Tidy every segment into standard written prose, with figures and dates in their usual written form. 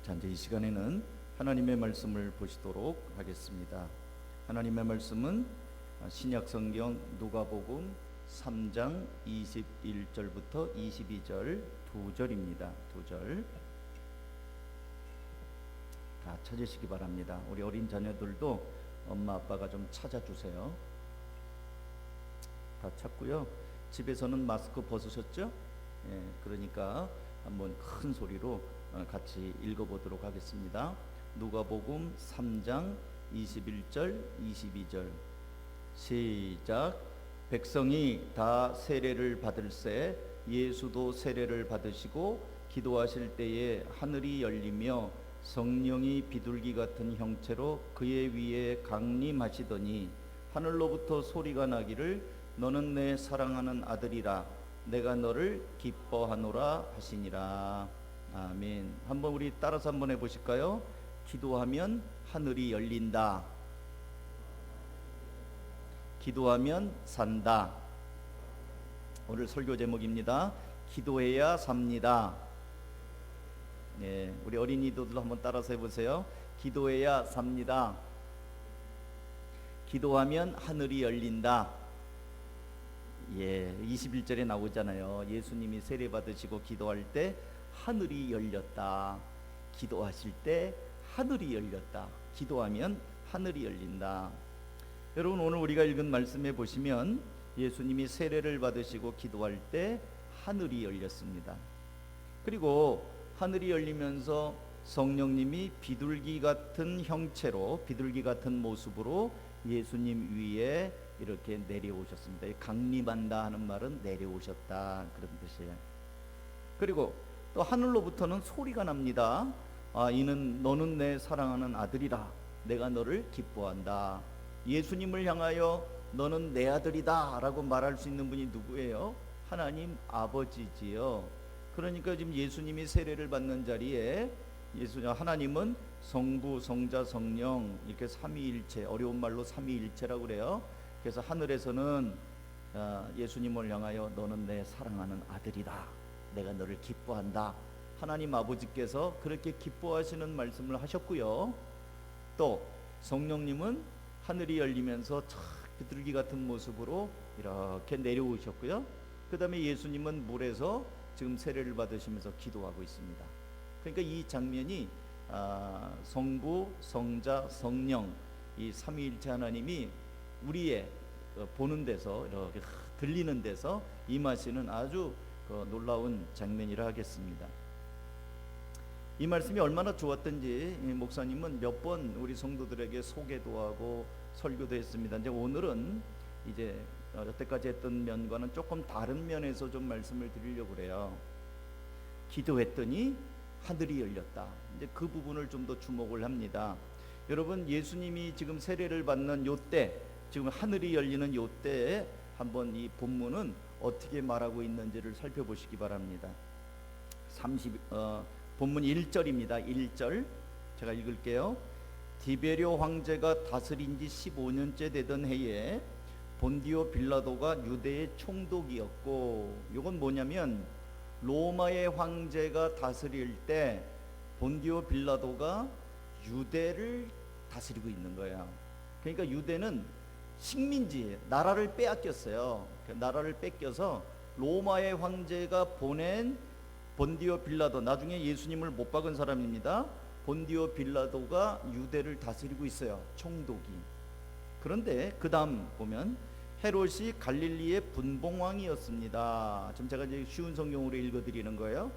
자, 이제 이 시간에는 하나님의 말씀을 보시도록 하겠습니다. 하나님의 말씀은 신약 성경 누가복음 3장 21절부터 22절 2절입니다. 2절 다 찾으시기 바랍니다. 우리 어린 자녀들도 엄마 아빠가 좀 찾아주세요. 다 찾고요. 집에서는 마스크 벗으셨죠? 예, 그러니까 한번 큰 소리로 같이 읽어보도록 하겠습니다. 누가복음 3장 21절 22절 시작. 백성이 다 세례를 받을새 예수도 세례를 받으시고 기도하실 때에 하늘이 열리며 성령이 비둘기 같은 형체로 그의 위에 강림하시더니 하늘로부터 소리가 나기를 너는 내 사랑하는 아들이라 내가 너를 기뻐하노라 하시니라. 아멘. 한번 우리 따라서 한번 해보실까요? 기도하면 하늘이 열린다. 기도하면 산다. 오늘 설교 제목입니다. 기도해야 삽니다. 네, 우리 어린이들도 한번 따라서 해보세요. 기도해야 삽니다. 기도하면 하늘이 열린다. 예, 21절에 나오잖아요. 예수님이 세례 받으시고 기도할 때 하늘이 열렸다. 기도하실 때 하늘이 열렸다. 기도하면 하늘이 열린다. 여러분, 오늘 우리가 읽은 말씀에 보시면 예수님이 세례를 받으시고 기도할 때 하늘이 열렸습니다. 그리고 하늘이 열리면서 성령님이 비둘기 같은 형체로, 비둘기 같은 모습으로 예수님 위에 이렇게 내려오셨습니다. 강림한다 하는 말은 내려오셨다 그런 뜻이에요. 그리고 또 하늘로부터는 소리가 납니다. 이는 너는 내 사랑하는 아들이라 내가 너를 기뻐한다. 예수님을 향하여 너는 내 아들이다 라고 말할 수 있는 분이 누구예요? 하나님 아버지지요. 그러니까 지금 예수님이 세례를 받는 자리에 하나님은 성부, 성자, 성령 이렇게 삼위일체, 어려운 말로 삼위일체라고 그래요. 그래서 하늘에서는 예수님을 향하여 너는 내 사랑하는 아들이다. 내가 너를 기뻐한다. 하나님 아버지께서 그렇게 기뻐하시는 말씀을 하셨고요. 또 성령님은 하늘이 열리면서 비둘기 같은 모습으로 이렇게 내려오셨고요. 그 다음에 예수님은 물에서 지금 세례를 받으시면서 기도하고 있습니다. 그러니까 이 장면이 성부, 성자, 성령 이 삼위일체 하나님이 우리의 보는 데서 이렇게 들리는 데서 임하시는 아주 놀라운 장면이라 하겠습니다. 이 말씀이 얼마나 좋았던지 목사님은 몇 번 우리 성도들에게 소개도 하고 설교도 했습니다. 이제 오늘은 이제 여태까지 했던 면과는 조금 다른 면에서 좀 말씀을 드리려고 그래요. 기도했더니 하늘이 열렸다. 이제 그 부분을 좀 더 주목을 합니다. 여러분, 예수님이 지금 세례를 받는 요때, 지금 하늘이 열리는 요때에 한번 이 본문은 어떻게 말하고 있는지를 살펴보시기 바랍니다. 본문 1절입니다. 1절 제가 읽을게요. 디베료 황제가 다스린 지 15년째 되던 해에 본디오 빌라도가 유대의 총독이었고, 이건 뭐냐면 로마의 황제가 다스릴 때 본디오 빌라도가 유대를 다스리고 있는 거예요. 그러니까 유대는 식민지예요. 나라를 빼앗겼어요. 나라를 뺏겨서 로마의 황제가 보낸 본디오 빌라도, 나중에 예수님을 못 박은 사람입니다. 본디오 빌라도가 유대를 다스리고 있어요. 총독이. 그런데 그 다음 보면 헤롯이 갈릴리의 분봉왕이었습니다. 지금 제가 이제 쉬운 성경으로 읽어드리는 거예요.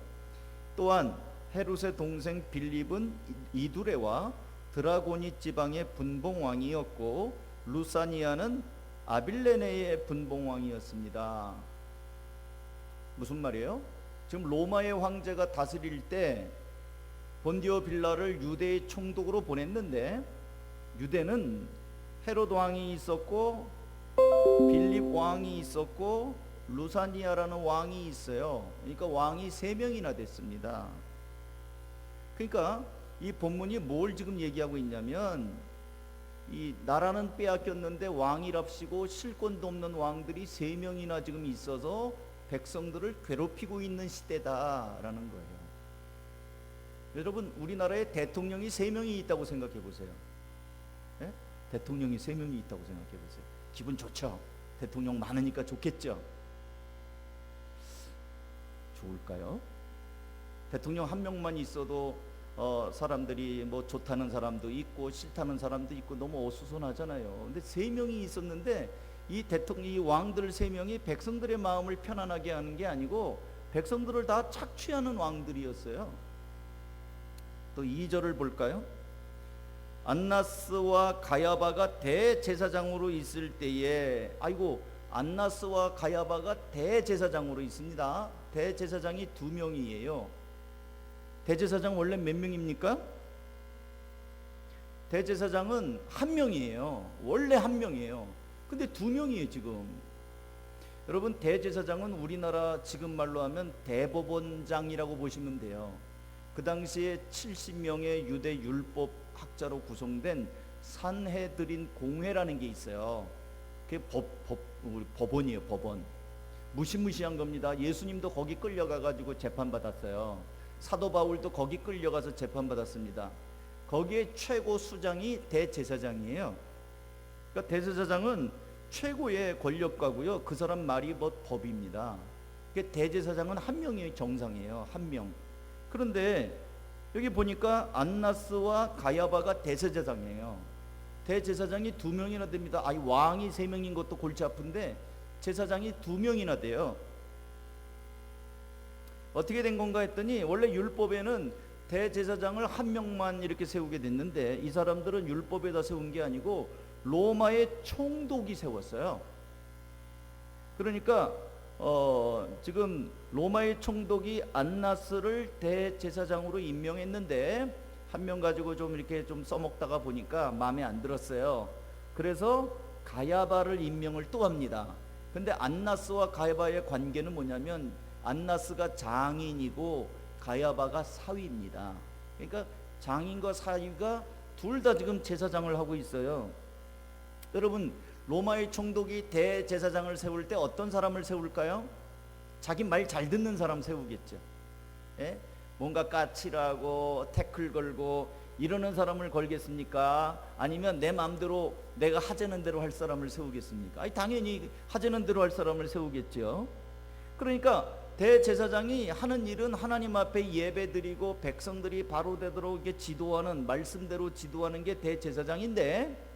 또한 헤롯의 동생 빌립은 이두레와 드라고니 지방의 분봉왕이었고 루사니아는 아빌레네의 분봉왕이었습니다. 무슨 말이에요? 지금 로마의 황제가 다스릴 때 본디오 빌라를 유대의 총독으로 보냈는데, 유대는 헤롯 왕이 있었고 빌립 왕이 있었고 루사니아라는 왕이 있어요. 그러니까 왕이 3명이나 됐습니다. 그러니까 이 본문이 뭘 지금 얘기하고 있냐면, 이 나라는 빼앗겼는데 왕이랍시고 실권도 없는 왕들이 3명이나 지금 있어서 백성들을 괴롭히고 있는 시대다라는 거예요. 여러분 우리나라에 대통령이 3명이 있다고 생각해 보세요. 예? 대통령이 3명이 있다고 생각해 보세요. 기분 좋죠? 대통령 많으니까 좋겠죠? 좋을까요? 대통령 한 명만 있어도 사람들이 뭐 좋다는 사람도 있고 싫다는 사람도 있고 너무 어수선하잖아요. 근데 3명이 있었는데 이 왕들 3명이 백성들의 마음을 편안하게 하는 게 아니고 백성들을 다 착취하는 왕들이었어요. 또 2절을 볼까요? 안나스와 가야바가 대제사장으로 있을 때에, 아이고, 안나스와 가야바가 대제사장으로 있습니다. 대제사장이 2명이에요. 대제사장 원래 몇 명입니까? 대제사장은 1명이에요. 원래 1명이에요. 근데 2명이에요 지금. 여러분, 대제사장은 우리나라 지금 말로 하면 대법원장이라고 보시면 돼요. 그 당시에 70명의 유대 율법 학자로 구성된 산헤드린 공회라는 게 있어요. 그게 법원이에요. 법원. 무시무시한 겁니다. 예수님도 거기 끌려가가지고 재판받았어요. 사도 바울도 거기 끌려가서 재판받았습니다. 거기에 최고 수장이 대제사장이에요. 그러니까 대제사장은 최고의 권력가고요. 그 사람 말이 법입니다. 대제사장은 1명이 정상이에요. 1명. 그런데 여기 보니까 안나스와 가야바가 대제사장이에요. 대제사장이 2명이나 됩니다. 아니, 왕이 3명인 것도 골치 아픈데 제사장이 2명이나 돼요. 어떻게 된 건가 했더니 원래 율법에는 대제사장을 1명만 이렇게 세우게 됐는데 이 사람들은 율법에다 세운 게 아니고 로마의 총독이 세웠어요. 그러니까 지금 로마의 총독이 안나스를 대제사장으로 임명했는데 1명 가지고 좀 이렇게 좀 써먹다가 보니까 마음에 안 들었어요. 그래서 가야바를 임명을 또 합니다. 근데 안나스와 가야바의 관계는 뭐냐면 안나스가 장인이고 가야바가 사위입니다. 그러니까 장인과 사위가 둘 다 지금 제사장을 하고 있어요. 여러분, 로마의 총독이 대제사장을 세울 때 어떤 사람을 세울까요? 자기 말 잘 듣는 사람 세우겠죠. 예? 뭔가 까칠하고 태클 걸고 이러는 사람을 걸겠습니까? 아니면 내 마음대로 내가 하자는 대로 할 사람을 세우겠습니까? 아니, 당연히 하자는 대로 할 사람을 세우겠죠. 그러니까 대제사장이 하는 일은 하나님 앞에 예배드리고 백성들이 바로 되도록 이렇게 지도하는, 말씀대로 지도하는 게 대제사장인데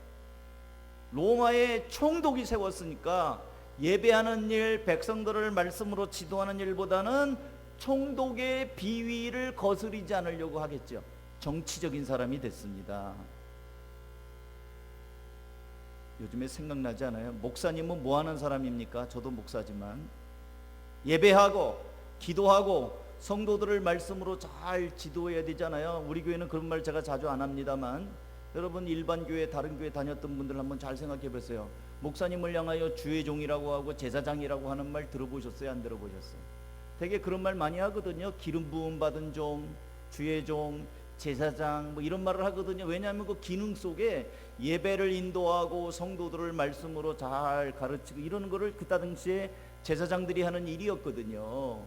로마의 총독이 세웠으니까 예배하는 일, 백성들을 말씀으로 지도하는 일보다는 총독의 비위를 거스르지 않으려고 하겠죠. 정치적인 사람이 됐습니다. 요즘에 생각나지 않아요? 목사님은 뭐 하는 사람입니까? 저도 목사지만 예배하고 기도하고 성도들을 말씀으로 잘 지도해야 되잖아요. 우리 교회는 그런 말 제가 자주 안 합니다만 여러분, 일반 교회, 다른 교회 다녔던 분들 한번 잘 생각해 보세요. 목사님을 향하여 주의 종이라고 하고 제사장이라고 하는 말 들어보셨어요? 안 들어보셨어요? 되게 그런 말 많이 하거든요. 기름 부음 받은 종, 주의 종, 제사장 뭐 이런 말을 하거든요. 왜냐하면 그 기능 속에 예배를 인도하고 성도들을 말씀으로 잘 가르치고 이러는 거를 그때 당시에 제사장들이 하는 일이었거든요.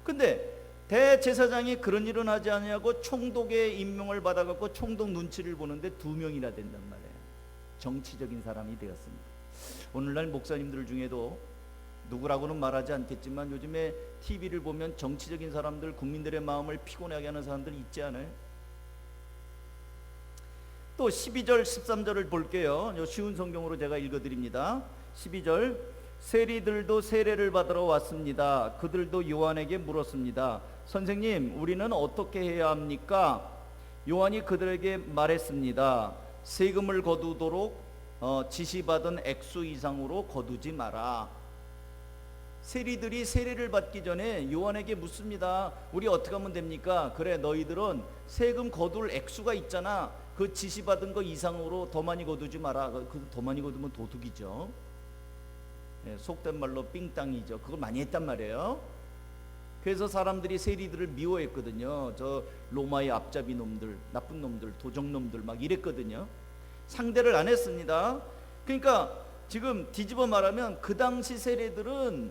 근데 대제사장이 그런 일은 하지 않냐고 총독의 임명을 받아갖고 총독 눈치를 보는데 2명이나 된단 말이에요. 정치적인 사람이 되었습니다. 오늘날 목사님들 중에도 누구라고는 말하지 않겠지만 요즘에 TV를 보면 정치적인 사람들, 국민들의 마음을 피곤하게 하는 사람들 있지 않아요? 또 12절 13절을 볼게요. 쉬운 성경으로 제가 읽어드립니다. 12절, 세리들도 세례를 받으러 왔습니다. 그들도 요한에게 물었습니다. 선생님, 우리는 어떻게 해야 합니까? 요한이 그들에게 말했습니다. 세금을 거두도록 지시받은 액수 이상으로 거두지 마라. 세리들이 세례를 받기 전에 요한에게 묻습니다. 우리 어떻게 하면 됩니까? 그래, 너희들은 세금 거둘 액수가 있잖아. 그 지시받은 거 이상으로 더 많이 거두지 마라. 더 많이 거두면 도둑이죠. 속된 말로 삥땅이죠. 그걸 많이 했단 말이에요. 그래서 사람들이 세리들을 미워했거든요. 저 로마의 앞잡이 놈들, 나쁜 놈들, 도적 놈들 막 이랬거든요. 상대를 안 했습니다. 그러니까 지금 뒤집어 말하면 그 당시 세리들은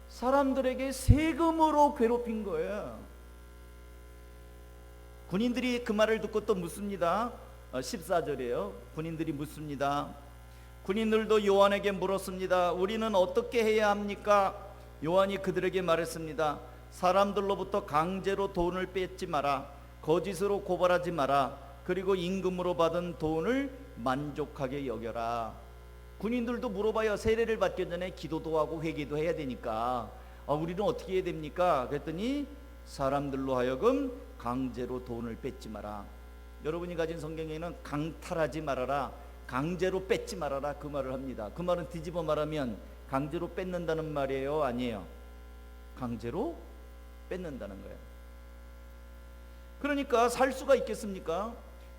사람들에게 세금으로 괴롭힌 거예요. 군인들이 그 말을 듣고 또 묻습니다. 14절이에요. 군인들이 묻습니다. 군인들도 요한에게 물었습니다. 우리는 어떻게 해야 합니까? 요한이 그들에게 말했습니다. 사람들로부터 강제로 돈을 뺏지 마라. 거짓으로 고발하지 마라. 그리고 임금으로 받은 돈을 만족하게 여겨라. 군인들도 물어봐요. 세례를 받기 전에 기도도 하고 회개도 해야 되니까 우리는 어떻게 해야 됩니까? 그랬더니 사람들로 하여금 강제로 돈을 뺏지 마라. 여러분이 가진 성경에는 강탈하지 말아라, 강제로 뺏지 말아라, 그 말을 합니다. 그 말은 뒤집어 말하면 강제로 뺏는다는 말이에요, 아니에요? 강제로 뺏는다는 거예요. 그러니까 살 수가 있겠습니까?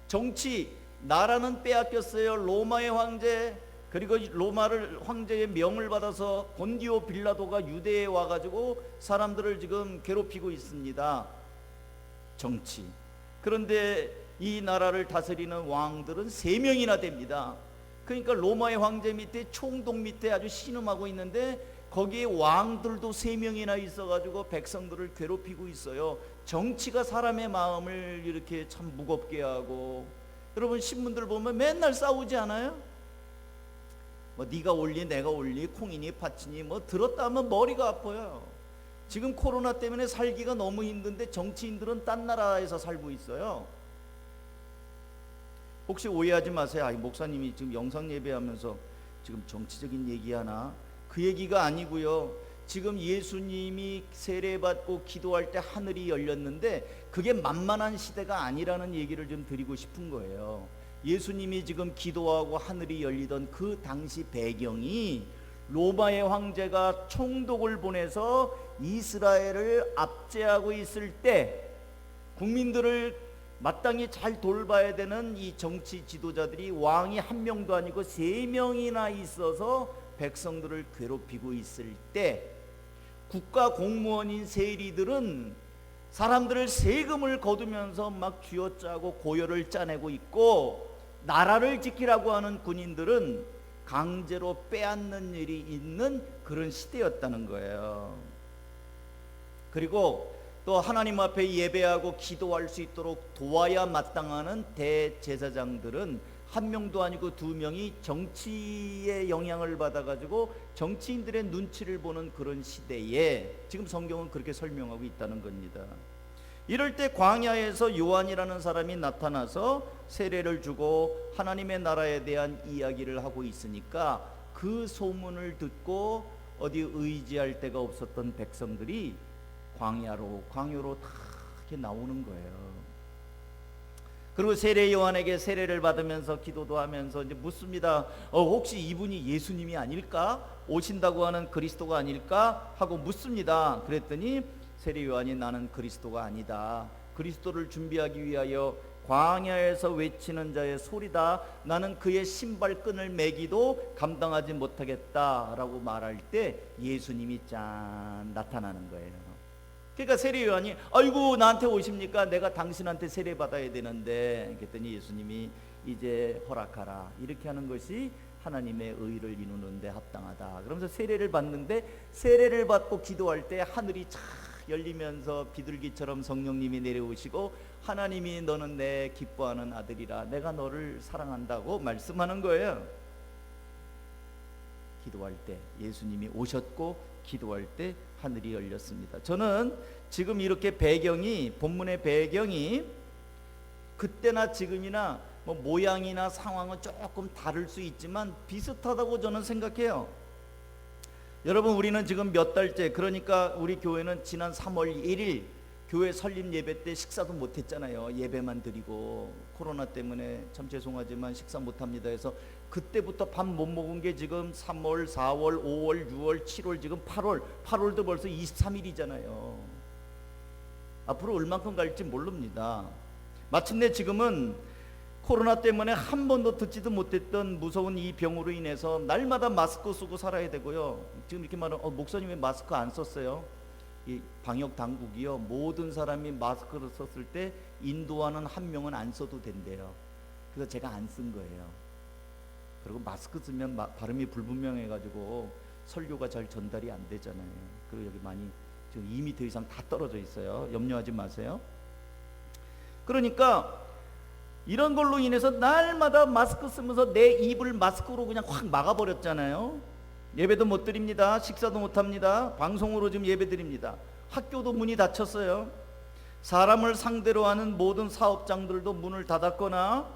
정치, 나라는 빼앗겼어요. 로마의 황제, 그리고 로마를 황제의 명을 받아서 본디오 빌라도가 유대에 와가지고 사람들을 지금 괴롭히고 있습니다. 정치. 그런데 이 나라를 다스리는 왕들은 3명이나 됩니다. 그러니까 로마의 황제 밑에 총독 밑에 아주 신음하고 있는데 거기에 왕들도 3명이나 있어가지고 백성들을 괴롭히고 있어요. 정치가 사람의 마음을 이렇게 참 무겁게 하고, 여러분 신문들 보면 맨날 싸우지 않아요? 뭐 네가 올리 내가 올리 콩이니 팥이니 뭐 들었다 하면 머리가 아파요. 지금 코로나 때문에 살기가 너무 힘든데 정치인들은 딴 나라에서 살고 있어요. 혹시 오해하지 마세요. 목사님이 지금 영상 예배하면서 지금 정치적인 얘기하나? 그 얘기가 아니고요. 지금 예수님이 세례받고 기도할 때 하늘이 열렸는데 그게 만만한 시대가 아니라는 얘기를 좀 드리고 싶은 거예요. 예수님이 지금 기도하고 하늘이 열리던 그 당시 배경이 로마의 황제가 총독을 보내서 이스라엘을 압제하고 있을 때 국민들을 마땅히 잘 돌봐야 되는 이 정치 지도자들이 왕이 한 명도 아니고 3명이나 있어서 백성들을 괴롭히고 있을 때 국가 공무원인 세리들은 사람들을 세금을 거두면서 막 쥐어짜고 고열을 짜내고 있고, 나라를 지키라고 하는 군인들은 강제로 빼앗는 일이 있는 그런 시대였다는 거예요. 그리고 또 하나님 앞에 예배하고 기도할 수 있도록 도와야 마땅하는 대제사장들은 1명도 아니고 2명이 정치의 영향을 받아가지고 정치인들의 눈치를 보는 그런 시대에 지금 성경은 그렇게 설명하고 있다는 겁니다. 이럴 때 광야에서 요한이라는 사람이 나타나서 세례를 주고 하나님의 나라에 대한 이야기를 하고 있으니까 그 소문을 듣고 어디 의지할 데가 없었던 백성들이 광야로 다 이렇게 나오는 거예요. 그리고 세례 요한에게 세례를 받으면서 기도도 하면서 이제 묻습니다. 혹시 이분이 예수님이 아닐까? 오신다고 하는 그리스도가 아닐까? 하고 묻습니다. 그랬더니 세례 요한이 나는 그리스도가 아니다. 그리스도를 준비하기 위하여 광야에서 외치는 자의 소리다. 나는 그의 신발끈을 매기도 감당하지 못하겠다라고 말할 때 예수님이 짠 나타나는 거예요. 그러니까 세례 요한이 아이고 나한테 오십니까? 내가 당신한테 세례 받아야 되는데. 그랬더니 예수님이 이제 허락하라. 이렇게 하는 것이 하나님의 의를 이루는 데 합당하다. 그러면서 세례를 받는데, 세례를 받고 기도할 때 하늘이 착 열리면서 비둘기처럼 성령님이 내려오시고 하나님이 너는 내 기뻐하는 아들이라, 내가 너를 사랑한다고 말씀하는 거예요. 기도할 때 예수님이 오셨고 기도할 때 하늘이 열렸습니다. 저는 지금 이렇게 배경이, 본문의 배경이 그때나 지금이나 뭐 모양이나 상황은 조금 다를 수 있지만 비슷하다고 저는 생각해요. 여러분, 우리는 지금 몇 달째, 그러니까 우리 교회는 지난 3월 1일 교회 설립 예배 때 식사도 못했잖아요. 예배만 드리고 코로나 때문에 참 죄송하지만 식사 못합니다 해서 그때부터 밥 못 먹은 게 지금 3월, 4월, 5월, 6월, 7월, 지금 8월도 벌써 23일이잖아요. 앞으로 얼만큼 갈지 모릅니다. 마침내 지금은 코로나 때문에 한 번도 듣지도 못했던 무서운 이 병으로 인해서 날마다 마스크 쓰고 살아야 되고요. 지금 이렇게 말하면 목사님 왜 마스크 안 썼어요? 이 방역 당국이요, 모든 사람이 마스크를 썼을 때 인도하는 1명은 안 써도 된대요. 그래서 제가 안 쓴 거예요. 그리고 마스크 쓰면 발음이 불분명해가지고 설교가 잘 전달이 안 되잖아요. 그리고 여기 많이 지금 2m 이상 다 떨어져 있어요. 염려하지 마세요. 그러니까 이런 걸로 인해서 날마다 마스크 쓰면서 내 입을 마스크로 그냥 확 막아버렸잖아요. 예배도 못 드립니다. 식사도 못 합니다. 방송으로 지금 예배 드립니다. 학교도 문이 닫혔어요. 사람을 상대로 하는 모든 사업장들도 문을 닫았거나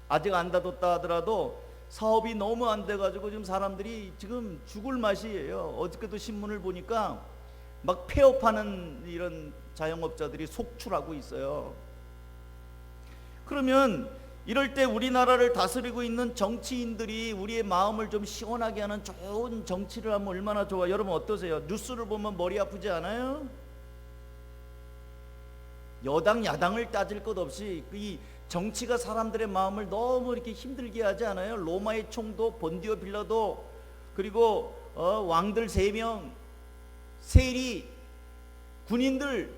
아직 안 닫았다 하더라도 사업이 너무 안 돼가지고 지금 사람들이 지금 죽을 맛이에요. 어저께도 신문을 보니까 막 폐업하는 이런 자영업자들이 속출하고 있어요. 그러면 이럴 때 우리나라를 다스리고 있는 정치인들이 우리의 마음을 좀 시원하게 하는 좋은 정치를 하면 얼마나 좋아. 여러분 어떠세요? 뉴스를 보면 머리 아프지 않아요? 여당 야당을 따질 것 없이 이 정치가 사람들의 마음을 너무 이렇게 힘들게 하지 않아요? 로마의 총독 본디오 빌라도, 그리고 왕들 3명, 세리, 군인들,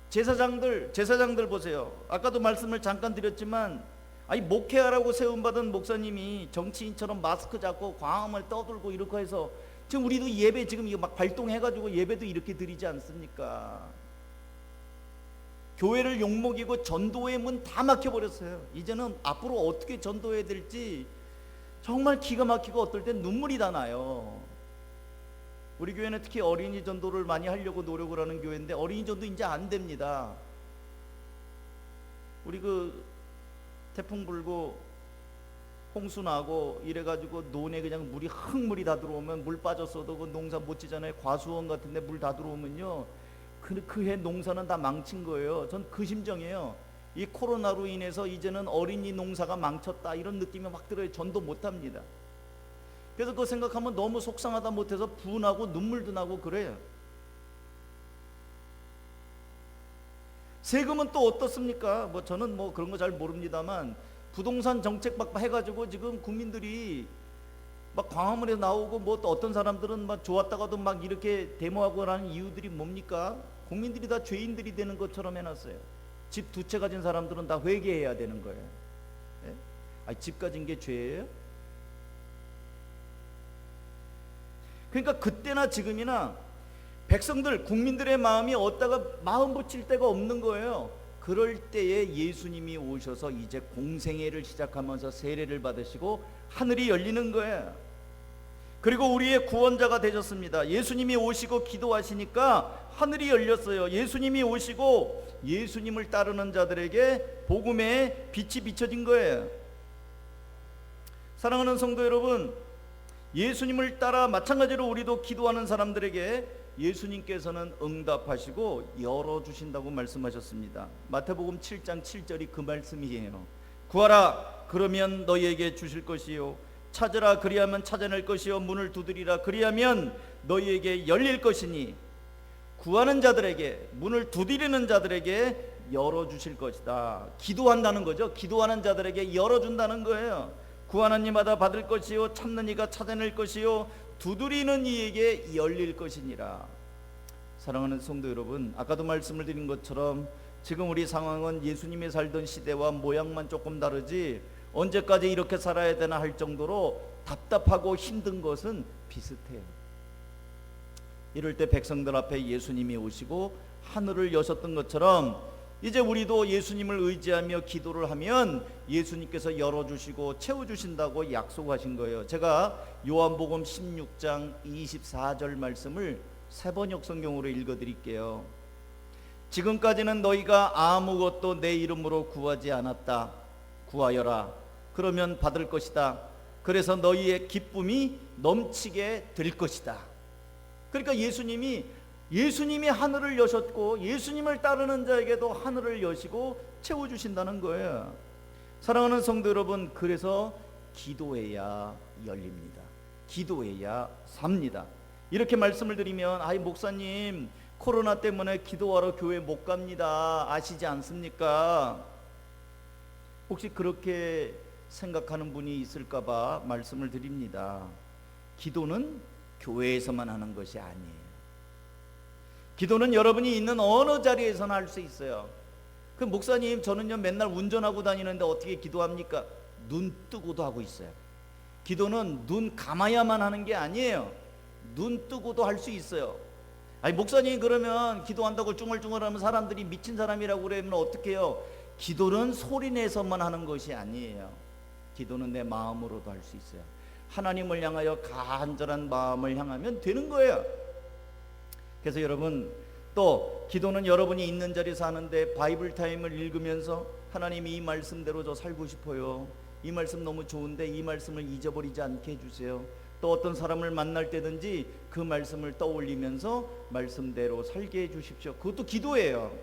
제사장들 보세요. 아까도 말씀을 잠깐 드렸지만 목회하라고 세움받은 목사님이 정치인처럼 마스크 잡고 광화문을 떠들고 이렇게 해서 지금 우리도 예배 지금 이거 막 발동해가지고 예배도 이렇게 드리지 않습니까? 교회를 욕먹이고 전도의 문 다 막혀버렸어요. 이제는 앞으로 어떻게 전도해야 될지 정말 기가 막히고 어떨 땐 눈물이 다 나요. 우리 교회는 특히 어린이 전도를 많이 하려고 노력을 하는 교회인데 어린이 전도 이제 안 됩니다. 우리 그 태풍 불고 홍수 나고 이래가지고 논에 그냥 물이 흙물이 다 들어오면 물 빠졌어도 그 농사 못 지잖아요. 과수원 같은데 물 다 들어오면요 그 해 농사는 다 망친 거예요. 전 그 심정이에요. 이 코로나로 인해서 이제는 어린이 농사가 망쳤다 이런 느낌이 막 들어요. 전도 못 합니다. 그래서 그거 생각하면 너무 속상하다 못해서 분하고 눈물도 나고 그래요. 세금은 또 어떻습니까? 저는 그런 거 잘 모릅니다만 부동산 정책 막 해가지고 지금 국민들이 막 광화문에 나오고 또 어떤 사람들은 막 좋았다가도 막 이렇게 데모하고 하는 이유들이 뭡니까? 국민들이 다 죄인들이 되는 것처럼 해놨어요. 집 2채 가진 사람들은 다 회개해야 되는 거예요. 예? 집 가진 게 죄예요? 그러니까 그때나 지금이나 백성들, 국민들의 마음이 어디다가 마음 붙일 데가 없는 거예요. 그럴 때에 예수님이 오셔서 이제 공생애를 시작하면서 세례를 받으시고 하늘이 열리는 거예요. 그리고 우리의 구원자가 되셨습니다. 예수님이 오시고 기도하시니까 하늘이 열렸어요. 예수님이 오시고 예수님을 따르는 자들에게 복음의 빛이 비춰진 거예요. 사랑하는 성도 여러분, 예수님을 따라 마찬가지로 우리도 기도하는 사람들에게 예수님께서는 응답하시고 열어주신다고 말씀하셨습니다. 마태복음 7장 7절이 그 말씀이에요. 구하라 그러면 너희에게 주실 것이요, 찾으라 그리하면 찾아낼 것이요, 문을 두드리라 그리하면 너희에게 열릴 것이니, 구하는 자들에게, 문을 두드리는 자들에게 열어주실 것이다. 기도한다는 거죠. 기도하는 자들에게 열어준다는 거예요. 구하는 이마다 받을 것이요, 찾는 이가 찾아낼 것이요, 두드리는 이에게 열릴 것이니라. 사랑하는 성도 여러분, 아까도 말씀을 드린 것처럼 지금 우리 상황은 예수님이 살던 시대와 모양만 조금 다르지 언제까지 이렇게 살아야 되나 할 정도로 답답하고 힘든 것은 비슷해요. 이럴 때 백성들 앞에 예수님이 오시고 하늘을 여셨던 것처럼 이제 우리도 예수님을 의지하며 기도를 하면 예수님께서 열어주시고 채워주신다고 약속하신 거예요. 제가 요한복음 16장 24절 말씀을 새번역 성경으로 읽어드릴게요. 지금까지는 너희가 아무것도 내 이름으로 구하지 않았다. 구하여라. 그러면 받을 것이다. 그래서 너희의 기쁨이 넘치게 될 것이다. 그러니까 예수님이 하늘을 여셨고 예수님을 따르는 자에게도 하늘을 여시고 채워주신다는 거예요. 사랑하는 성도 여러분, 그래서 기도해야 열립니다. 기도해야 삽니다. 이렇게 말씀을 드리면 목사님 코로나 때문에 기도하러 교회 못 갑니다 아시지 않습니까? 혹시 그렇게 생각하는 분이 있을까 봐 말씀을 드립니다. 기도는 교회에서만 하는 것이 아니에요. 기도는 여러분이 있는 어느 자리에서나 할 수 있어요. 그 목사님 저는요 맨날 운전하고 다니는데 어떻게 기도합니까? 눈 뜨고도 하고 있어요. 기도는 눈 감아야만 하는 게 아니에요. 눈 뜨고도 할 수 있어요. 목사님 그러면 기도한다고 쭝얼쭝얼하면 사람들이 미친 사람이라고 그러면 어떡해요? 기도는 소리내서만 하는 것이 아니에요. 기도는 내 마음으로도 할 수 있어요. 하나님을 향하여 간절한 마음을 향하면 되는 거예요. 그래서 여러분, 또 기도는 여러분이 있는 자리에서 하는데 바이블 타임을 읽으면서 하나님이 이 말씀대로 저 살고 싶어요, 이 말씀 너무 좋은데 이 말씀을 잊어버리지 않게 해주세요. 또 어떤 사람을 만날 때든지 그 말씀을 떠올리면서 말씀대로 살게 해주십시오. 그것도 기도예요.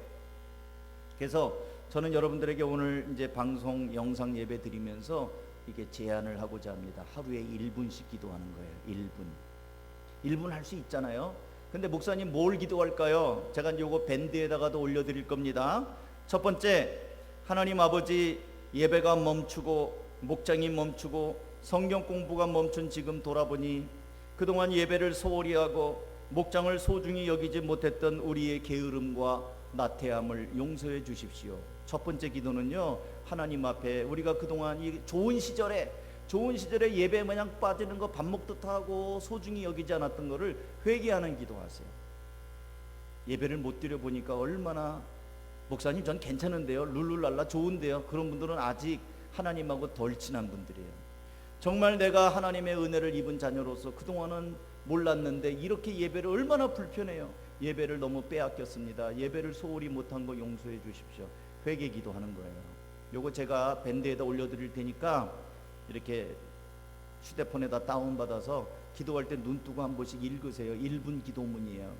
그래서 저는 여러분들에게 오늘 이제 방송 영상 예배 드리면서 이게 제안을 하고자 합니다. 하루에 1분씩 기도하는 거예요. 1분 할 수 있잖아요. 근데 목사님 뭘 기도할까요? 제가 요거 밴드에다가도 올려드릴 겁니다. 첫 번째, 하나님 아버지, 예배가 멈추고 목장이 멈추고 성경 공부가 멈춘 지금 돌아보니 그동안 예배를 소홀히 하고 목장을 소중히 여기지 못했던 우리의 게으름과 나태함을 용서해 주십시오. 첫 번째 기도는요, 하나님 앞에 우리가 그동안 이 좋은 시절에 예배 마냥 빠지는 거 밥 먹듯 하고 소중히 여기지 않았던 거를 회개하는 기도하세요. 예배를 못 드려 보니까 얼마나, 목사님 전 괜찮은데요, 룰루랄라 좋은데요, 그런 분들은 아직 하나님하고 덜 친한 분들이에요. 정말 내가 하나님의 은혜를 입은 자녀로서 그동안은 몰랐는데 이렇게 예배를 얼마나 불편해요. 예배를 너무 빼앗겼습니다. 예배를 소홀히 못한 거 용서해 주십시오. 회개 기도하는 거예요. 요거 제가 밴드에다 올려드릴 테니까 이렇게 휴대폰에다 다운받아서 기도할 때 눈 뜨고 한 번씩 읽으세요. 1분 기도문이에요.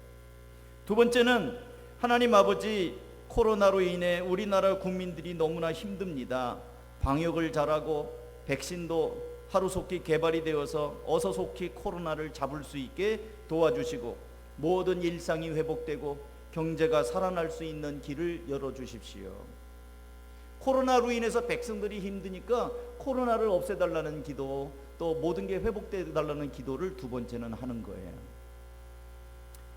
두 번째는, 하나님 아버지, 코로나로 인해 우리나라 국민들이 너무나 힘듭니다. 방역을 잘하고 백신도 하루속히 개발이 되어서 어서 속히 코로나를 잡을 수 있게 도와주시고 모든 일상이 회복되고 경제가 살아날 수 있는 길을 열어주십시오. 코로나로 인해서 백성들이 힘드니까 코로나를 없애달라는 기도, 또 모든 게 회복되달라는 기도를 두 번째는 하는 거예요.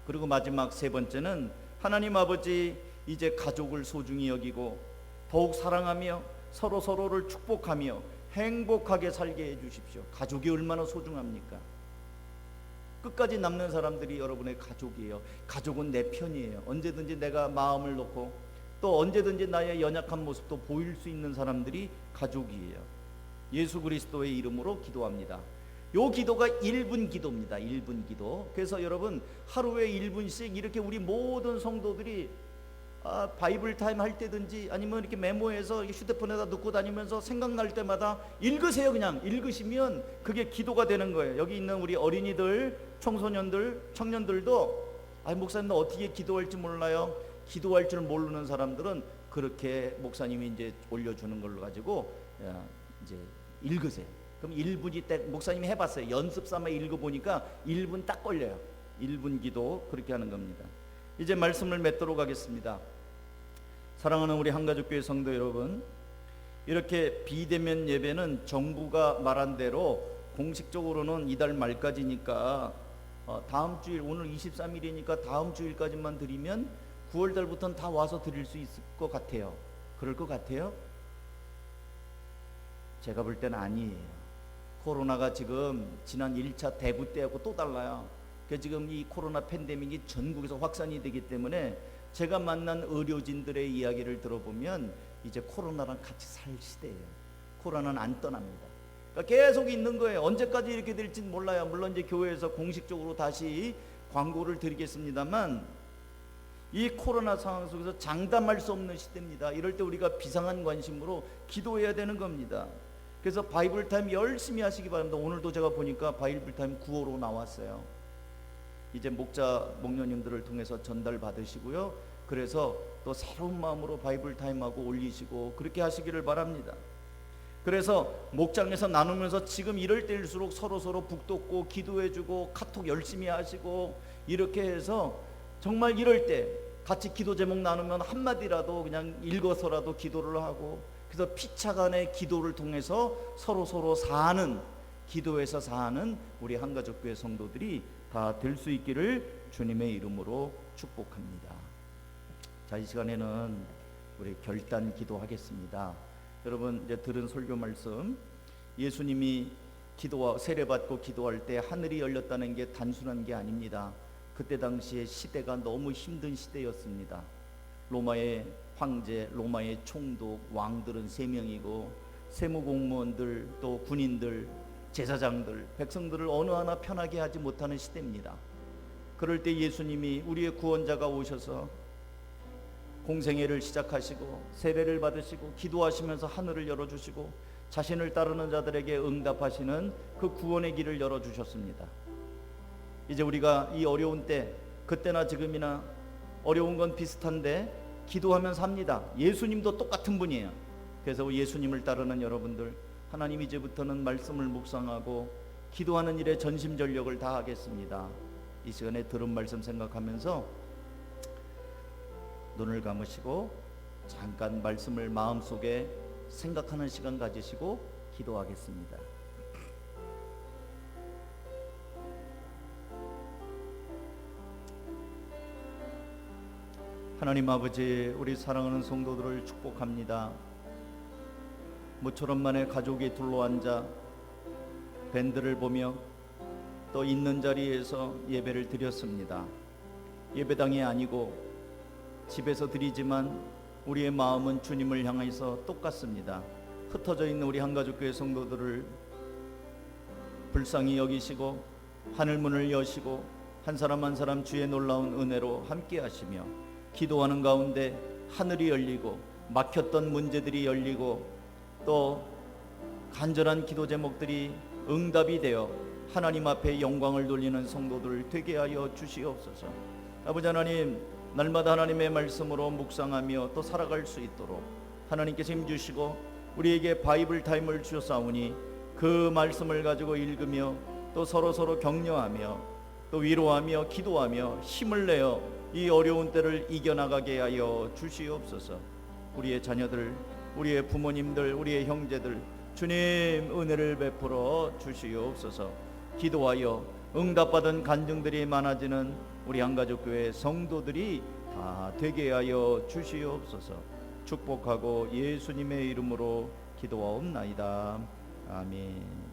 그리고 마지막 세 번째는, 하나님 아버지, 이제 가족을 소중히 여기고 더욱 사랑하며 서로를 축복하며 행복하게 살게 해주십시오. 가족이 얼마나 소중합니까? 끝까지 남는 사람들이 여러분의 가족이에요. 가족은 내 편이에요. 언제든지 내가 마음을 놓고 또 언제든지 나의 연약한 모습도 보일 수 있는 사람들이 가족이에요. 예수 그리스도의 이름으로 기도합니다. 요 기도가 1분 기도입니다. 1분 기도. 그래서 여러분, 하루에 1분씩 이렇게 우리 모든 성도들이 바이블 타임 할 때든지 아니면 이렇게 메모해서 휴대폰에다 넣고 다니면서 생각날 때마다 읽으세요. 그냥 읽으시면 그게 기도가 되는 거예요. 여기 있는 우리 어린이들, 청소년들, 청년들도 목사님 나 어떻게 기도할지 몰라요. 기도할 줄 모르는 사람들은 그렇게 목사님이 이제 올려주는 걸로 가지고 이제 읽으세요. 그럼 1분이 딱, 목사님이 해봤어요. 연습 삼아 읽어보니까 1분 딱 걸려요. 1분 기도, 그렇게 하는 겁니다. 이제 말씀을 맺도록 하겠습니다. 사랑하는 우리 한가족교회 성도 여러분, 이렇게 비대면 예배는 정부가 말한 대로 공식적으로는 이달 말까지니까 다음 주일, 오늘 23일이니까 다음 주일까지만 드리면 9월 달부터는 다 와서 드릴 수 있을 것 같아요. 그럴 것 같아요? 제가 볼 때는 아니에요. 코로나가 지금 지난 1차 대구 때하고 또 달라요. 지금 이 코로나 팬데믹이 전국에서 확산이 되기 때문에 제가 만난 의료진들의 이야기를 들어보면 이제 코로나랑 같이 살 시대예요. 코로나는 안 떠납니다. 그러니까 계속 있는 거예요. 언제까지 이렇게 될지는 몰라요. 물론 이제 교회에서 공식적으로 다시 광고를 드리겠습니다만 이 코로나 상황 속에서 장담할 수 없는 시대입니다. 이럴 때 우리가 비상한 관심으로 기도해야 되는 겁니다. 그래서 바이블 타임 열심히 하시기 바랍니다. 오늘도 제가 보니까 바이블 타임 9호로 나왔어요. 이제 목녀님들을 통해서 전달 받으시고요. 그래서 또 새로운 마음으로 바이블 타임하고 올리시고 그렇게 하시기를 바랍니다. 그래서 목장에서 나누면서 지금 이럴 때일수록 서로 북돋고 기도해주고 카톡 열심히 하시고 이렇게 해서 정말 이럴 때 같이 기도 제목 나누면 한마디라도 그냥 읽어서라도 기도를 하고, 그래서 피차간의 기도를 통해서 서로 사는, 기도에서 사는 우리 한가족교회 성도들이 다 될 수 있기를 주님의 이름으로 축복합니다. 자, 이 시간에는 우리 결단 기도하겠습니다. 여러분 이제 들은 설교 말씀, 예수님이 기도와 세례받고 기도할 때 하늘이 열렸다는 게 단순한 게 아닙니다. 그때 당시에 시대가 너무 힘든 시대였습니다. 로마의 황제, 로마의 총독, 왕들은 3명이고 세무공무원들, 또 군인들, 제사장들, 백성들을 어느 하나 편하게 하지 못하는 시대입니다. 그럴 때 예수님이 우리의 구원자가 오셔서 공생애를 시작하시고 세례를 받으시고 기도하시면서 하늘을 열어주시고 자신을 따르는 자들에게 응답하시는 그 구원의 길을 열어주셨습니다. 이제 우리가 이 어려운 때, 그때나 지금이나 어려운 건 비슷한데 기도하면 삽니다. 예수님도 똑같은 분이에요. 그래서 예수님을 따르는 여러분들, 하나님 이제부터는 말씀을 묵상하고 기도하는 일에 전심전력을 다하겠습니다. 이 시간에 들은 말씀 생각하면서 눈을 감으시고 잠깐 말씀을 마음속에 생각하는 시간 가지시고 기도하겠습니다. 하나님 아버지, 우리 사랑하는 성도들을 축복합니다. 모처럼 만에 가족이 둘러앉아 밴드를 보며 또 있는 자리에서 예배를 드렸습니다. 예배당이 아니고 집에서 드리지만 우리의 마음은 주님을 향해서 똑같습니다. 흩어져 있는 우리 한가족교회 성도들을 불쌍히 여기시고 하늘문을 여시고 한 사람 한 사람 주의 놀라운 은혜로 함께 하시며 기도하는 가운데 하늘이 열리고 막혔던 문제들이 열리고 또 간절한 기도 제목들이 응답이 되어 하나님 앞에 영광을 돌리는 성도들 되게 하여 주시옵소서. 아버지 하나님, 날마다 하나님의 말씀으로 묵상하며 또 살아갈 수 있도록 하나님께서 힘주시고 우리에게 바이블 타임을 주셨사오니 그 말씀을 가지고 읽으며 또 서로 격려하며 또 위로하며 기도하며 힘을 내어 이 어려운 때를 이겨나가게 하여 주시옵소서. 우리의 자녀들, 우리의 부모님들, 우리의 형제들 주님 은혜를 베풀어 주시옵소서. 기도하여 응답받은 간증들이 많아지는 우리 한가족교회 성도들이 다 되게 하여 주시옵소서. 축복하고 예수님의 이름으로 기도하옵나이다. 아멘.